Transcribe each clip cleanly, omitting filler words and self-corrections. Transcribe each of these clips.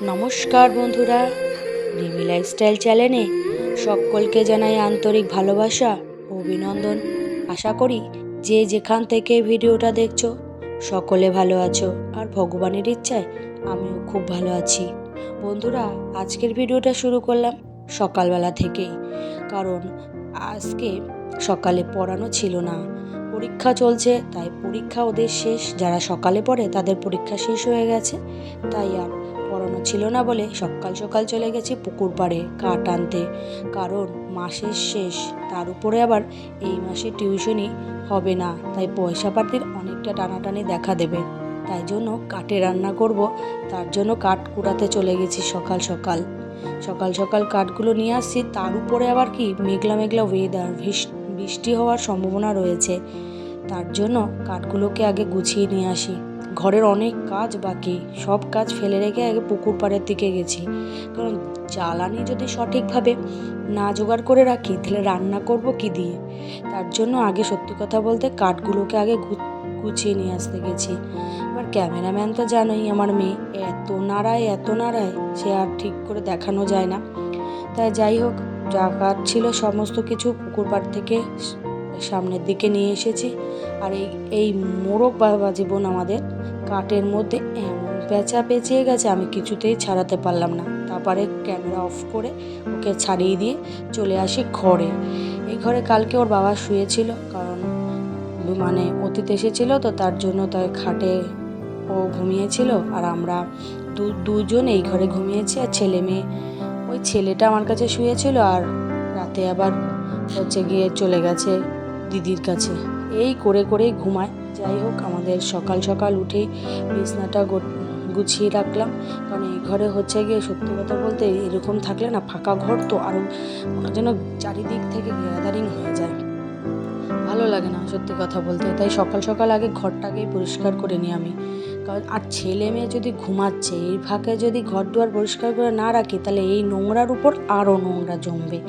নমস্কার বন্ধুরা, রিমি লাইফস্টাইল চ্যানেলে সকলকে জানাই আন্তরিক ভালোবাসা ও অভিনন্দন। আশা করি যে যেখান থেকে ভিডিওটা দেখছো সকলে ভালো আছো, আর ভগবানের ইচ্ছায় আমিও খুব ভালো আছি। বন্ধুরা, আজকের ভিডিওটা শুরু করলাম সকালবেলা থেকেই, কারণ আজকে সকালে পড়ানো ছিল না, পরীক্ষা চলছে। তাই পরীক্ষা ওদের শেষ, যারা সকালে পড়ে তাদের পরীক্ষা শেষ হয়ে গেছে, তাই আর পড়ানো ছিল না বলে সকাল সকাল চলে গেছি পুকুর পাড়ে কাঠ আনতে। কারণ মাসের শেষ, তার উপরে আবার এই মাসে টিউশনি হবে না, তাই পয়সা পাতির অনেকটা টানাটানি দেখা দেবে। তাই জন্য কাঠে রান্না করব, তার জন্য কাঠ কুড়াতে চলে গেছি সকাল সকাল সকাল সকাল কাঠগুলো নিয়ে আসছি। তার উপরে আবার কি মেঘলা মেঘলা ওয়েদার, বৃষ্টি হওয়ার সম্ভাবনা রয়েছে। তার জন্য কাঠগুলোকে আগে গুছিয়ে নিয়ে আসি। ঘরের অনেক কাজ বাকি, সব কাজ ফেলে রেখে আগে পুকুর পাড়ের দিকে গেছি। কারণ জ্বালানি যদি সঠিকভাবে না জোগাড় করে রাখি তাহলে রান্না করব কি দিয়ে। তার জন্য আগে সত্যি কথা বলতে কাঠগুলোকে আগে গুছিয়ে নিয়ে আসতে গেছি। এবার ক্যামেরাম্যান তো জানোই, আমার মেয়ে এত নাড়ায় সে আর ঠিক করে দেখানো যায় না। তাই যাই হোক, যা কাঠ ছিল সমস্ত কিছু পুকুর পাড় থেকে সামনের দিকে নিয়ে এসেছি। আর এই মোরগ বাবা জীবন আমাদের কাঠের মধ্যে এমন পেঁচা পেঁচিয়ে গেছে, আমি কিছুতেই ছাড়াতে পারলাম না। তারপরে ক্যামেরা অফ করে ওকে ছাড়িয়ে দিয়ে চলে আসি ঘরে। এই ঘরে কালকে ওর বাবা শুয়েছিল, কারণ অতীত এসেছিল তো, তার জন্য তাই খাটে ও ঘুমিয়েছিল, আর আমরা দুজন এই ঘরে ঘুমিয়েছি। আর ছেলে মেয়ে, ওই ছেলেটা আমার কাছে শুয়েছিল, আর রাতে আবার গিয়ে চলে গেছে দিদির কাছে। এই করেই ঘুমায়। যাই হোক, আমাদের সকাল সকাল উঠেই বিছনাটা গুছিয়ে রাখলাম, কারণ এই ঘরে গিয়ে সত্যি কথা বলতে এরকম থাকলে না, ফাঁকা ঘর তো আরও যেন চারিদিক থেকে গ্যাদারিং হয়ে যায়, ভালো লাগে না সত্যি কথা বলতে। তাই সকাল সকাল আগে ঘরটাকেই পরিষ্কার করে নিই আমি। কারণ আর ছেলে মেয়ে যদি ঘুমাচ্ছে, এই ফাঁকে যদি ঘর দুয়ার পরিষ্কার করে না রাখি তাহলে এই নোংরার উপর আরও নোংরা জমবে।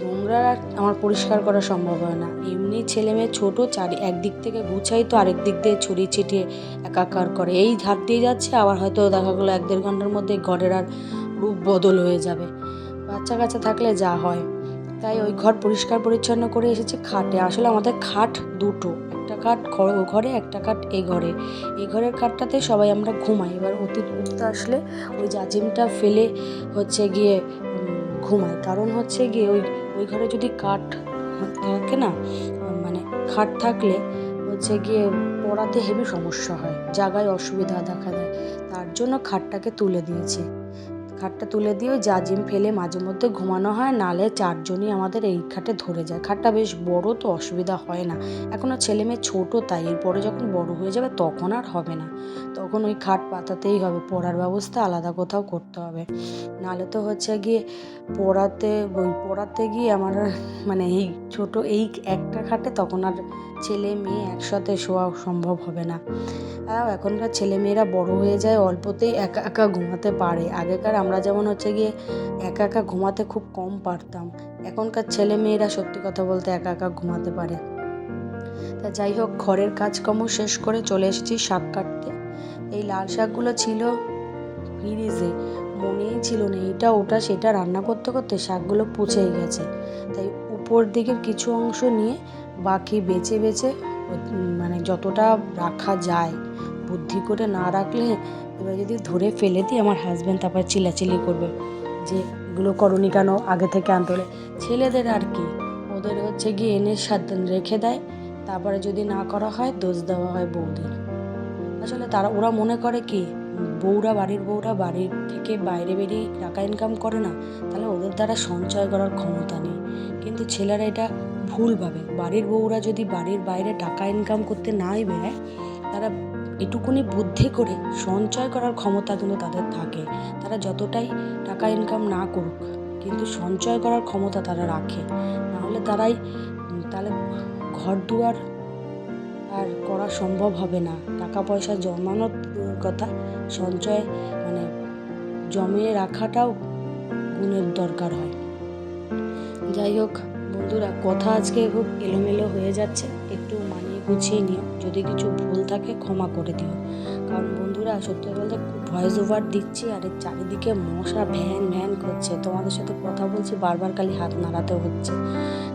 নোংরা আমার পরিষ্কার করা সম্ভব হয় না। এমনি ছেলে মেয়ে ছোটো, একদিক থেকে গুছাই তো আরেক দিক দিয়ে ছড়িয়ে ছিটিয়ে একাকার করে। এই ঝাড় দিয়ে যাচ্ছে, আবার হয়তো দেখা গেলো 1-1.5 ঘন্টার মধ্যে ঘরের আর রূপ বদল হয়ে যাবে। বাচ্চা কাচ্চা থাকলে যা হয়। তাই ওই ঘর পরিষ্কার পরিচ্ছন্ন করে এসেছি খাটে। আসলে আমাদের খাট দুটো, একটা খাট ও ঘরে, একটা খাট এই ঘরে। এই ঘরের খাটটাতে সবাই আমরা ঘুমাই। এবার অতীত উঠতে আসলে ওই জাজিমটা ফেলে গিয়ে ঘুমাই। কারণ গিয়ে ওই ঘরে যদি কাঠ থাকে না, খাট থাকলে গিয়ে পড়াতে হেবি সমস্যা হয়, জায়গায় অসুবিধা দেখা দেয়। তার জন্য খাটটাকে তুলে দিয়েছি। খাটটা তুলে দিয়ে ওই জাজিম ফেলে মাঝে মধ্যে ঘুমানো হয়, নালে 4 জনই আমাদের এই খাটে ধরে যায়। খাটটা বেশ বড় তো, অসুবিধা হয় না। এখনও ছেলে মেয়ে ছোটো, তাই এরপরে যখন বড় হয়ে যাবে তখন আর হবে না, তখন ওই খাট পাতাতেই হবে। পড়ার ব্যবস্থা আলাদা কোথাও করতে হবে, নালে তো গিয়ে পড়াতে গিয়ে আমার এই ছোট এই একটা খাটে তখন আর ছেলে মেয়ে একসাথে শোয়া সম্ভব হবে না। এখনকার ছেলে মেয়েরা বড় হয়ে যায়, অল্পতেই একা একা ঘুমাতে পারে। আগেকার আমরা যেমন গিয়ে একা একা ঘুমাতে খুব কম পারতাম, এখনকার ছেলে মেয়েরা সত্যি কথা বলতে একা একা ঘুমাতে পারে। তা যাই হোক, ঘরের কাজকর্ম শেষ করে চলে এসেছি শাক কাটতে। এই লাল শাকগুলো ছিল ফ্রিজে, মনেই ছিল না, এটা ওটা সেটা রান্না করতে করতে শাকগুলো পচেই গেছে। তাই উপর দিকের কিছু অংশ নিয়ে বাকি বেছে যতটা রাখা যায়, বুদ্ধি করে না রাখলে এবার যদি ধরে ফেলে দিই আমার হাজব্যান্ড তারপর চিল্লাচিল্লি করবে যে এগুলো করনি কেন, আগে থেকে আনতে হলে। ছেলেদের আর কি, ওদের গিয়ে এনে রেখে দেয়, তারপরে যদি না করা হয় দোষ দেওয়া হয় বৌদির। আসলে ওরা মনে করে কি, বাড়ির বউরা বাড়ির থেকে বাইরে বেরিয়ে টাকা ইনকাম করে না, তাহলে ওদের দ্বারা সঞ্চয় করার ক্ষমতা নেই। কিন্তু ছেলেরা এটা ভুল ভাবে। বাড়ির বউরা যদি বাড়ির বাইরে টাকা ইনকাম করতে নাই বেরোয়, তারা এটুকুনি বুদ্ধি করে সঞ্চয় করার ক্ষমতা কিন্তু তাদের থাকে। তারা যতটাই টাকা ইনকাম না করুক, কিন্তু সঞ্চয় করার ক্ষমতা তারা রাখে। নাহলে তাহলে ঘর দুয়ার আর করা সম্ভব হবে না। টাকা পয়সা জমানোর কথা, সঞ্চয় জমিয়ে রাখাটাও গুণের দরকার হয়। যাই হোক বন্ধুরা, কথা আজকে খুব এলোমেলো হয়ে যাচ্ছে, একটু মানিয়ে গুছিয়ে নিও। যদি কিছু ভুল থাকে ক্ষমা করে দিও। কারণ বন্ধুরা, বন্ধুরা সত্যি বলতে ভয়েস ওভার দিচ্ছি আর এর চারিদিকে মশা ভ্যান ভ্যান করছে, তোমাদের সাথে কথা বলছি বারবার খালি হাত নাড়াতে হচ্ছে,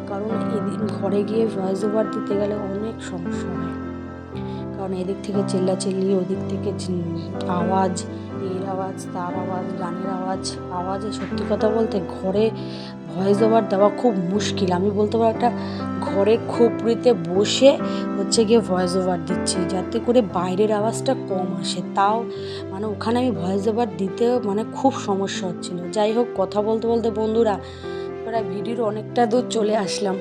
কারণ এদিন ঘরে গিয়ে ভয়েস ওভার দিতে গেলে অনেক সমস্যা হয়। কারণ এদিক থেকে চিল্লাচিল্লি, ওদিক থেকে আওয়াজ, এর আওয়াজ, তার আওয়াজ, গানের আওয়াজে সত্যি কথা বলতে ঘরে ভয়েস ওভার দেওয়া খুব মুশকিল। আমি বলতে পারো একটা ঘরে খোপড়িতে বসে হচ্ছে গিয়ে ভয়েস ওভার দিচ্ছি, যাতে করে বাইরের আওয়াজটা কম আসে। তাও মানে ওখানে আমি ভয়েস ওভার দিতেও মানে খুব সমস্যা হচ্ছিল। যাই হোক, কথা বলতে বলতে বন্ধুরা প্রায় ভিডিওর অনেকটা দূর চলে আসলাম।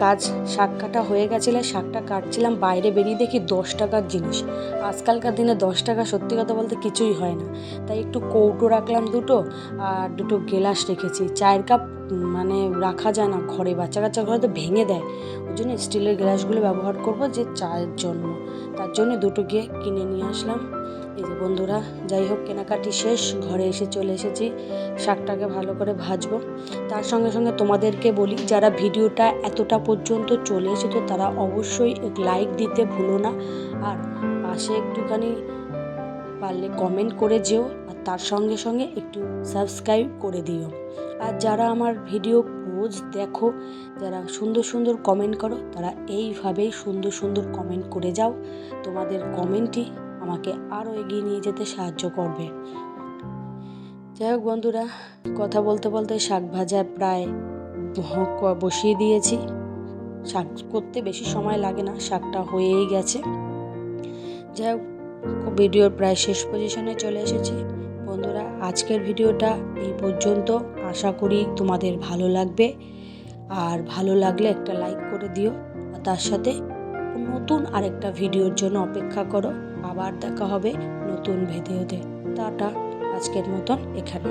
কাজ শাক কাটা হয়ে গেছিলো, শাকটা কাটছিলাম, বাইরে বেরিয়ে দেখি 10 টাকার জিনিস। আজকালকার দিনে 10 টাকা সত্যি কথা বলতে কিছুই হয় না। তাই একটু কৌটো রাখলাম দুটো, আর দুটো গেলাস রেখেছি। চায়ের কাপ মানে রাখা যায় না ঘরে, বাচ্চা কাচ্চা ঘরে তো ভেঙে দেয়, ওই জন্য স্টিলের গ্লাসগুলো ব্যবহার করব যে চায়ের জন্য। তার জন্য দুটো গিয়ে কিনে নিয়ে আসলাম। এই যে বন্ধুরা, যাই হোক কেনাকাটি শেষ, ঘরে চলে এসেছি। শাকটাকে ভালো করে ভাজবো। তার সঙ্গে সঙ্গে তোমাদেরকে বলি, যারা ভিডিওটা এতটা পর্যন্ত চলে এসেছো তারা অবশ্যই লাইক দিতে ভুলো না, আর পাশে একটুখানি পারলে কমেন্ট করে যেও, আর তার সঙ্গে সঙ্গে একটু সাবস্ক্রাইব করে দিও। আর যারা আমার ভিডিও রোজ দেখো, যারা সুন্দর সুন্দর কমেন্ট করো, তারা এইভাবেই সুন্দর সুন্দর কমেন্ট করে যাও। তোমাদের কমেন্টই আমাকে আরও এগিয়ে নিয়ে যেতে সাহায্য করবে। যাই হোক বন্ধুরা, কথা বলতে বলতে শাক ভাজা প্রায় বসিয়ে দিয়েছি। শাক করতে বেশি সময় লাগে না, শাকটা হয়েই গেছে। যাই হোক, ভিডিওর প্রায় শেষ পজিশনে চলে এসেছি। বন্ধুরা, আজকের ভিডিওটা এই পর্যন্ত। আশা করি তোমাদের ভালো লাগবে, আর ভালো লাগলে একটা লাইক করে দিও, আর তার সাথে নতুন আরেকটা ভিডিওর জন্য অপেক্ষা করো। আবার দেখা হবে নতুন ভিডিওতে। টাটা, আজকের মতন এখানে।